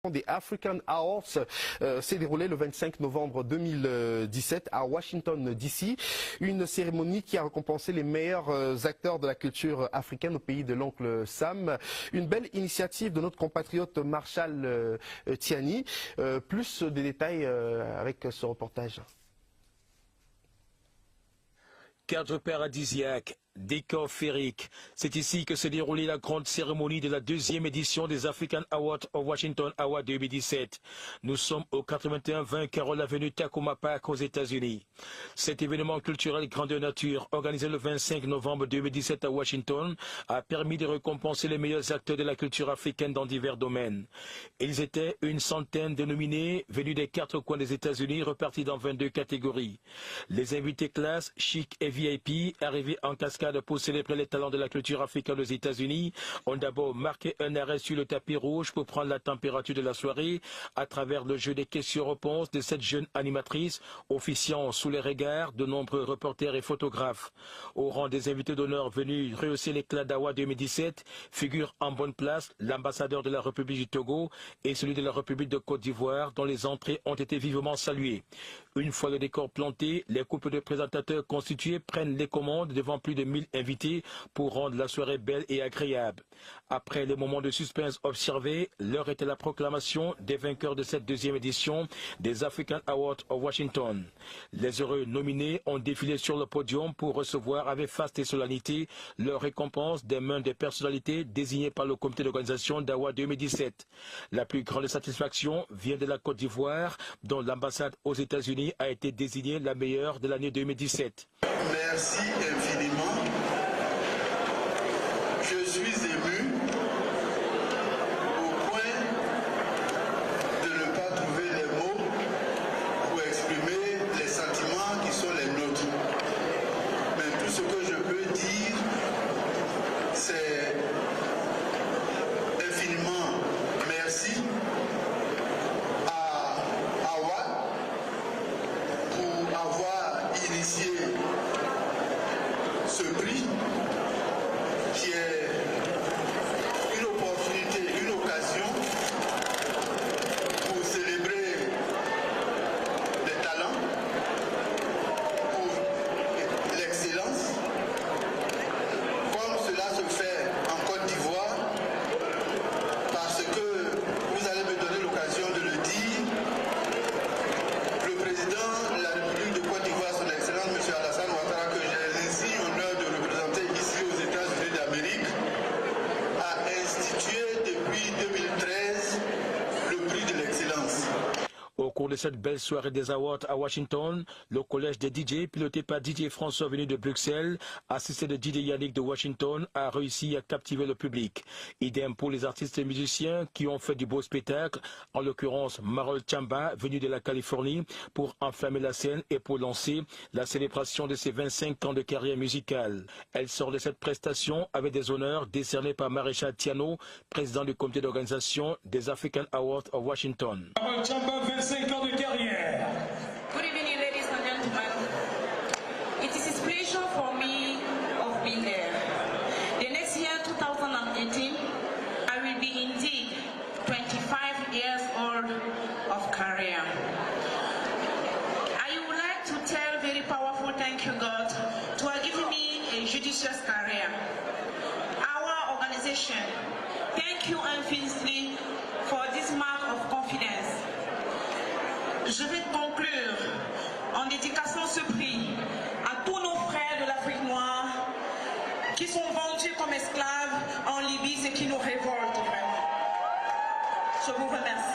Des African Awards s'est déroulée le 25 novembre 2017 à Washington DC, une cérémonie qui a récompensé les meilleurs acteurs de la culture africaine au pays de l'oncle Sam. Une belle initiative de notre compatriote Marshall Tiani. Plus de détails avec ce reportage. Cadre paradisiaque, décor féerique. C'est ici que s'est déroulée la grande cérémonie de la deuxième édition des African Awards of Washington Awards 2017. Nous sommes au 81-20 Carroll Avenue Takoma Park aux États-Unis. Cet événement culturel grandeur nature, organisé le 25 novembre 2017 à Washington, a permis de récompenser les meilleurs acteurs de la culture africaine dans divers domaines. Ils étaient une centaine de nominés venus des 4 coins des États-Unis, repartis dans 22 catégories. Les invités classe, chic et VIP, arrivés en cascade pour célébrer les talents de la culture africaine aux États-Unis, ont d'abord marqué un arrêt sur le tapis rouge pour prendre la température de la soirée à travers le jeu des questions-réponses de cette jeune animatrice, officiant sous les regards de nombreux reporters et photographes. Au rang des invités d'honneur venus rehausser l'éclat d'Awa 2017, figure en bonne place l'ambassadeur de la République du Togo et celui de la République de Côte d'Ivoire, dont les entrées ont été vivement saluées. Une fois le décor planté, les couples de présentateurs constitués prennent les commandes devant plus de 1000 invités pour rendre la soirée belle et agréable. Après les moments de suspense observés, l'heure était la proclamation des vainqueurs de cette deuxième édition des African Awards of Washington. Les heureux nominés ont défilé sur le podium pour recevoir avec faste et solennité leur récompense des mains des personnalités désignées par le comité d'organisation d'Awards 2017. La plus grande satisfaction vient de la Côte d'Ivoire, dont l'ambassade aux États-Unis a été désignée la meilleure de l'année 2017. Merci infiniment. Je suis ému au point de ne pas trouver les mots pour exprimer les sentiments qui sont les nôtres. Mais tout ce que je peux dire, c'est infiniment merci à Awa pour avoir initié ce prix qui est une opportunité, une occasion pour célébrer les talents, pour l'excellence, comme cela se fait en Côte d'Ivoire, parce que vous allez me donner l'occasion de le dire, le président de la République de Côte d'Ivoire, son Excellence M. Alassane Ouattara, que j'ai ainsi honneur de représenter ici aux États-Unis d'Amérique, a institué depuis 2013 le prix de l'excellence. Au cours de cette belle soirée des Awards à Washington, le collège des DJ, piloté par DJ François venu de Bruxelles, assisté de DJ Yannick de Washington, a réussi à captiver le public. Idem pour les artistes et musiciens qui ont fait du beau spectacle, en l'occurrence Marol Chamba, venu de la Californie, pour enflammer la scène et pour lancer la célébration de ses 25 ans de carrière musicale. Elle sort de cette prestation avec des honneurs décernés par Maréchal Tiano, président du comité d'organisation des African Awards of Washington. Marol Chamba, 25 ans de carrière. Good evening, ladies and gentlemen. It is a pleasure for me of being there. The next year, 2018, I will be indeed 25 years old of career. I would like to tell very powerful thank you, God, to have given me a judicious career. Our organization, thank you infinitely for this mark of confidence. Je vais conclure en dédicaçant ce prix à tous nos frères de l'Afrique noire qui sont vendus comme esclaves en Libye, ce qui nous révolte vraiment. Je vous remercie.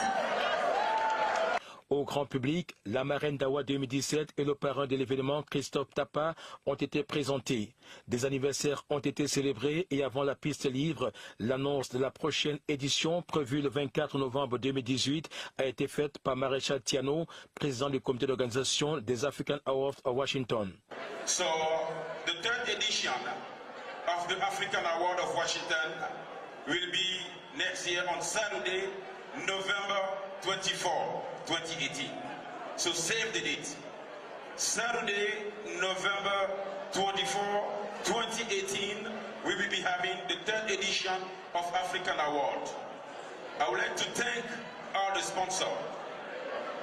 Au grand public, la marraine d'Awa 2017 et le parrain de l'événement, Christophe Tapa, ont été présentés. Des anniversaires ont été célébrés et avant la piste libre, l'annonce de la prochaine édition, prévue le 24 novembre 2018, a été faite par Maréchal Tiano, président du comité d'organisation des African Awards of Washington. So, the third edition of the African Award of Washington will be next year on Saturday, November 24, 2018. So save the date. Saturday, November 24, 2018, we will be having the third edition of African Award. I would like to thank sponsor.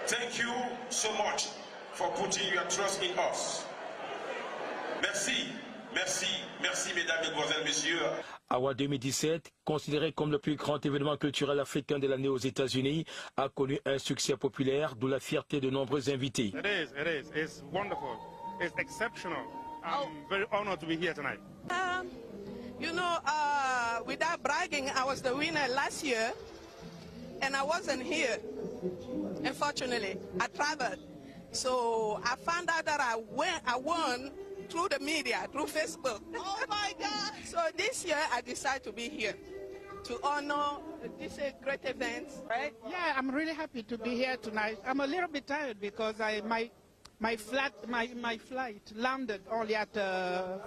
Thank you so much for putting your trust in us. Merci, merci, merci mesdames, mesdemoiselles, messieurs. AWA 2017, considéré comme le plus grand événement culturel africain de l'année aux États-Unis, a connu un succès populaire, d'où la fierté de nombreux invités. It is. It's wonderful. It's exceptional. I'm very honored to be here tonight. Without bragging, I was the winner last year, and I wasn't here. Unfortunately, I traveled. So I found out that I won through the media, through Facebook. Oh my God! So this year I decided to be here to honor this great event, right? Yeah, I'm really happy to be here tonight. I'm a little bit tired because my flight landed only at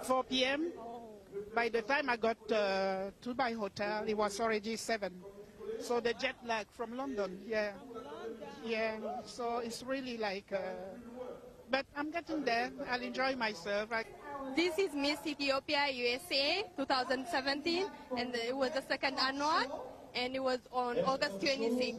4 p.m. By the time I got to my hotel, it was already 7. So the jet lag from London, yeah. So it's really like, but I'm getting there. I'll enjoy myself. This is Miss Ethiopia USA 2017, and it was the second annual, and it was on August 26.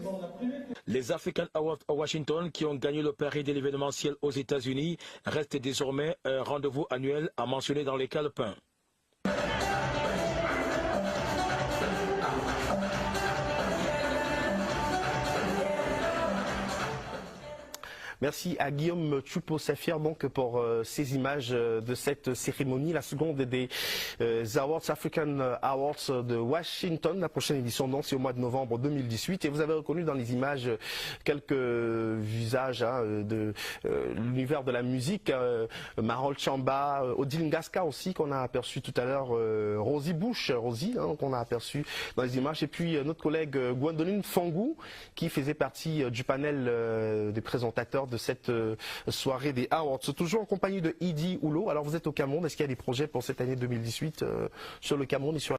Les African Awards à Washington, qui ont gagné le pari de l'événementiel aux États-Unis, restent désormais un rendez-vous annuel à mentionner dans les calepins. Merci à Guillaume Choupo-Safir donc pour ces images de cette cérémonie, la seconde des African Awards de Washington. La prochaine édition donc c'est au mois de novembre 2018 et vous avez reconnu dans les images quelques visages de l'univers de la musique, Marol Chamba, Odile Ngaska aussi qu'on a aperçu tout à l'heure, Rosie Bush, qu'on a aperçu dans les images, et puis notre collègue Gwendoline Fangou qui faisait partie du panel des présentateurs de cette soirée des Awards. Toujours en compagnie de Idi Oulo. Alors vous êtes au Cameroun, est-ce qu'il y a des projets pour cette année 2018 sur le Cameroun et sur